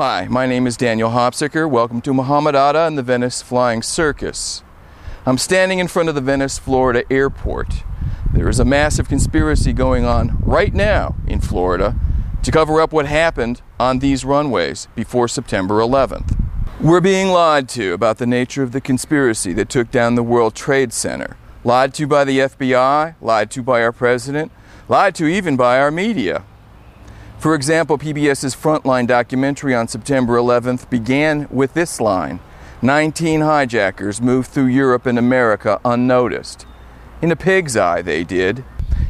Hi, my name is Daniel Hopsicker. Welcome to Mohamed Atta and the Venice Flying Circus. I'm standing in front of the Venice, Florida airport. There is a massive conspiracy going on right now in Florida to cover up what happened on these runways before September 11th. We're being lied to about the nature of the conspiracy that took down the World Trade Center. Lied to by the FBI, lied to by our president, lied to even by our media. For example, PBS's Frontline documentary on September 11th began with this line: 19 hijackers moved through Europe and America unnoticed. In a pig's eye, they did.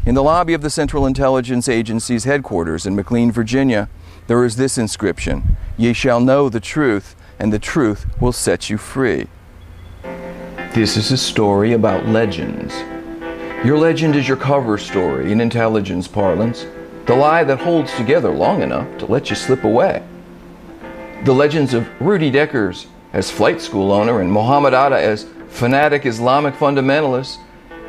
In the lobby of the Central Intelligence Agency's headquarters in McLean, Virginia, there is this inscription: "Ye shall know the truth, and the truth will set you free." This is a story about legends. Your legend is your cover story in intelligence parlance. The lie that holds together long enough to let you slip away. The legends of Rudy Deckers as flight school owner and Mohamed Atta as fanatic Islamic fundamentalist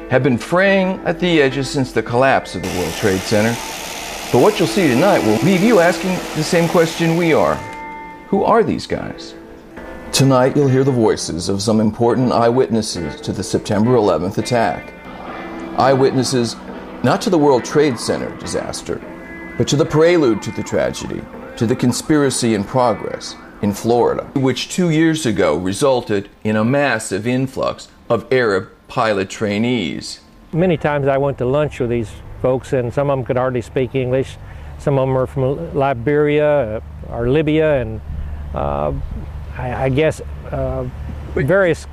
have been fraying at the edges since the collapse of the World Trade Center. But what you'll see tonight will leave you asking the same question we are. Who are these guys? Tonight you'll hear the voices of some important eyewitnesses to the September 11th attack. Eyewitnesses not to the World Trade Center disaster, but to the prelude to the tragedy, to the conspiracy in progress in Florida, which 2 years ago resulted in a massive influx of Arab pilot trainees. Many times I went to lunch with these folks, and some of them could hardly speak English. Some of them are from Liberia or Libya, and I guess various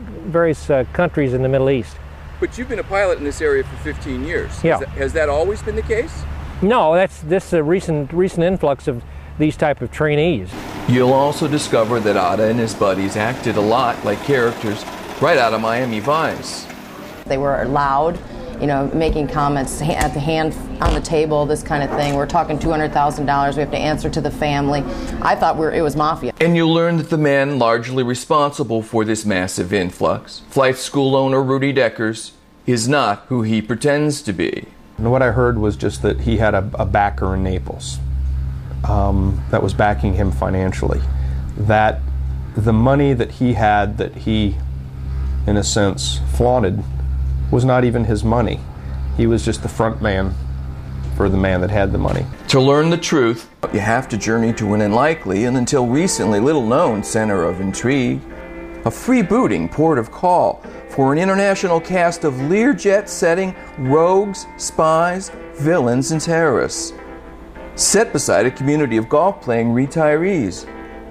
countries in the Middle East. But you've been a pilot in this area for 15 years. Yeah. Has that always been the case? No, this a recent influx of these type of trainees. You'll also discover that Atta and his buddies acted a lot like characters right out of Miami Vice. They were loud, making comments at the hand on the table, this kind of thing. We're talking $200,000. We have to answer to the family. I thought it was mafia. And you'll learn that the man largely responsible for this massive influx, flight school owner Rudy Deckers, is not who he pretends to be. And what I heard was just that he had a backer in Naples that was backing him financially. That the money that he had, that he, in a sense, flaunted, was not even his money. He was just the front man for the man that had the money. To learn the truth, you have to journey to an unlikely and until recently little-known center of intrigue, a freebooting port of call for an international cast of Learjet-setting rogues, spies, villains, and terrorists. Set beside a community of golf-playing retirees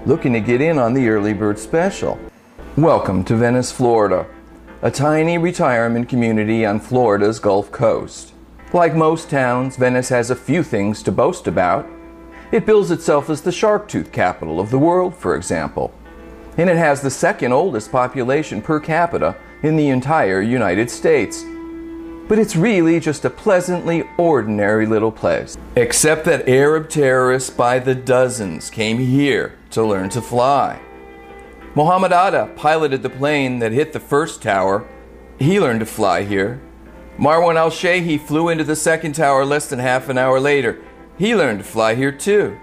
looking to get in on the early bird special. Welcome to Venice, Florida, a tiny retirement community on Florida's Gulf Coast. Like most towns, Venice has a few things to boast about. It bills itself as the shark tooth capital of the world, for example. And it has the second oldest population per capita in the entire United States. But it's really just a pleasantly ordinary little place. Except that Arab terrorists by the dozens came here to learn to fly. Mohamed Atta piloted the plane that hit the first tower. He learned to fly here. Marwan al-Shehi flew into the second tower less than half an hour later. He learned to fly here too.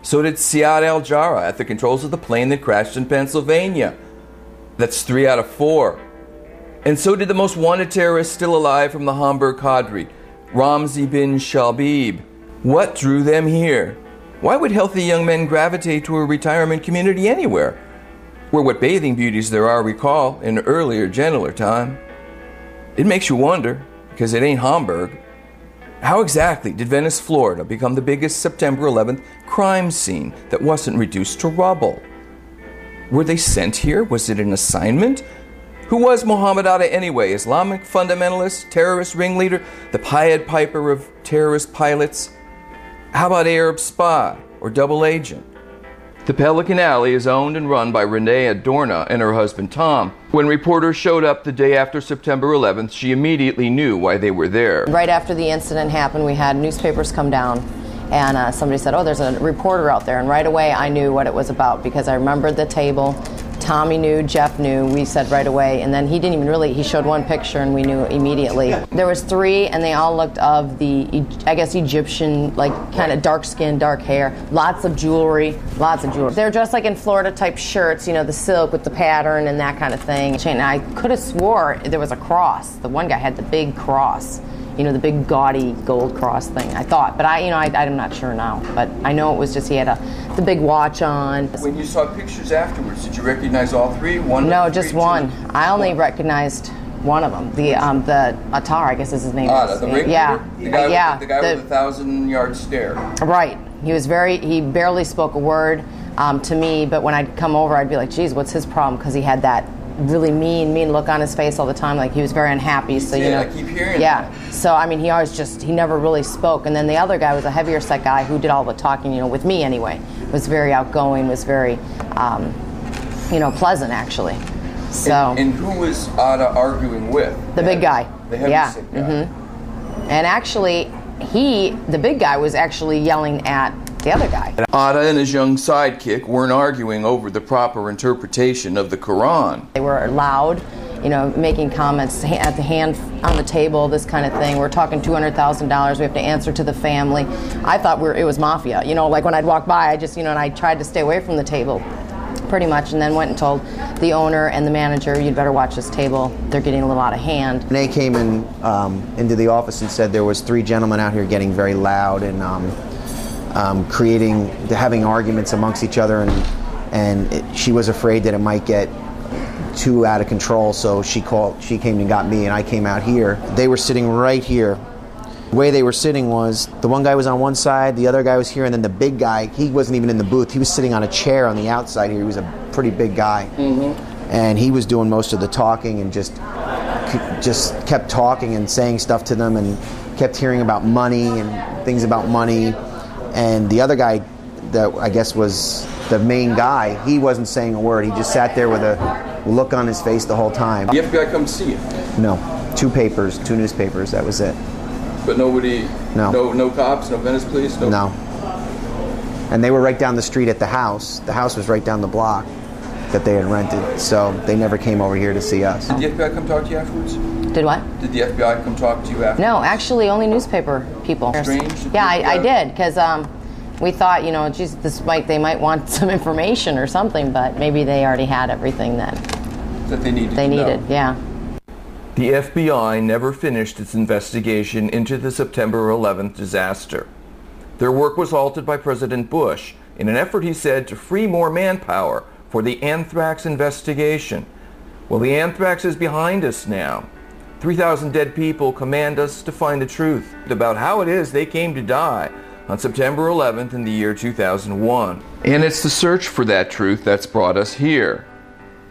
So did Siad al-Jarrah at the controls of the plane that crashed in Pennsylvania. That's 3 out of 4. And so did the most wanted terrorist still alive from the Hamburg Cadre, Ramzi bin Shalbib. What drew them here? Why would healthy young men gravitate to a retirement community anywhere? Where what bathing beauties there are recall in earlier, gentler time. It makes you wonder, because it ain't Hamburg. How exactly did Venice, Florida become the biggest September 11th crime scene that wasn't reduced to rubble? Were they sent here? Was it an assignment? Who was Mohamed Atta anyway? Islamic fundamentalist, terrorist ringleader, the Pied Piper of terrorist pilots? How about Arab spy or double agent? The Pelican Alley is owned and run by Renee Adorna and her husband Tom. When reporters showed up the day after September 11th, she immediately knew why they were there. Right after the incident happened, we had newspapers come down, and somebody said, "Oh, there's a reporter out there." And right away I knew what it was about because I remembered the table. Tommy knew, Jeff knew, we said right away, and then he didn't even really, he showed one picture and we knew immediately. There was 3 and they all looked of the, I guess, Egyptian, like kind of dark skin, dark hair, lots of jewelry, lots of jewelry. They're dressed like in Florida type shirts, you know, the silk with the pattern and that kind of thing. And I could have swore there was a cross. The one guy had the big cross. You know, the big gaudy gold cross thing, I thought. But I'm not sure now. But I know it was just he had the big watch on. When you saw pictures afterwards, did you recognize all 3? One? No, just one. I only recognized one of them. The Atta, I guess is his name. The ringleader? Yeah. The guy with the 1,000-yard stare. Right. He barely spoke a word to me, but when I'd come over, I'd be like, geez, what's his problem? Because he had that really mean look on his face all the time, like he was very unhappy. So I keep hearing that. that. So I mean, he never really spoke. And then the other guy was a heavier set guy who did all the talking, you know, with me anyway. Was very outgoing, was very, pleasant actually. So. And who was Atta arguing with? The big guy. The heavy set guy. Mm-hmm. And actually, the big guy was actually yelling at the other guy. Atta and his young sidekick weren't arguing over the proper interpretation of the Quran. They were loud, you know, making comments at the hand on the table, this kind of thing. We're talking $200,000. We have to answer to the family. I thought it was mafia. You know, like when I'd walk by, and I tried to stay away from the table, pretty much, and then went and told the owner and the manager, you'd better watch this table. They're getting a little out of hand. They came in into the office and said there was 3 gentlemen out here getting very loud and having arguments amongst each other, and she was afraid that it might get too out of control, so she came and got me, and I came out here. They were sitting right here. The way they were sitting was, the one guy was on one side, the other guy was here, and then the big guy, he wasn't even in the booth. He was sitting on a chair on the outside here. He was a pretty big guy. Mm-hmm. And he was doing most of the talking and just kept talking and saying stuff to them and kept hearing about money and things about money. And the other guy, that I guess was the main guy, he wasn't saying a word. He just sat there with a look on his face the whole time. The FBI come see you? No. 2 newspapers, that was it. But nobody, no cops, no Venice police? No. And they were right down the street at the house. The house was right down the block that they had rented, so they never came over here to see us. Did the FBI come talk to you afterwards? Did what? Did the FBI come talk to you afterwards? No, actually only newspaper people. Strange? Yeah, I did, because we thought, geez, they might want some information or something, but maybe they already had everything that they needed. Yeah. The FBI never finished its investigation into the September 11th disaster. Their work was halted by President Bush in an effort, he said, to free more manpower for the anthrax investigation. Well, the anthrax is behind us now. 3,000 dead people command us to find the truth about how it is they came to die on September 11th in the year 2001. And it's the search for that truth that's brought us here,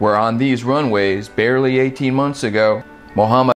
where on these runways, barely 18 months ago, Mohamed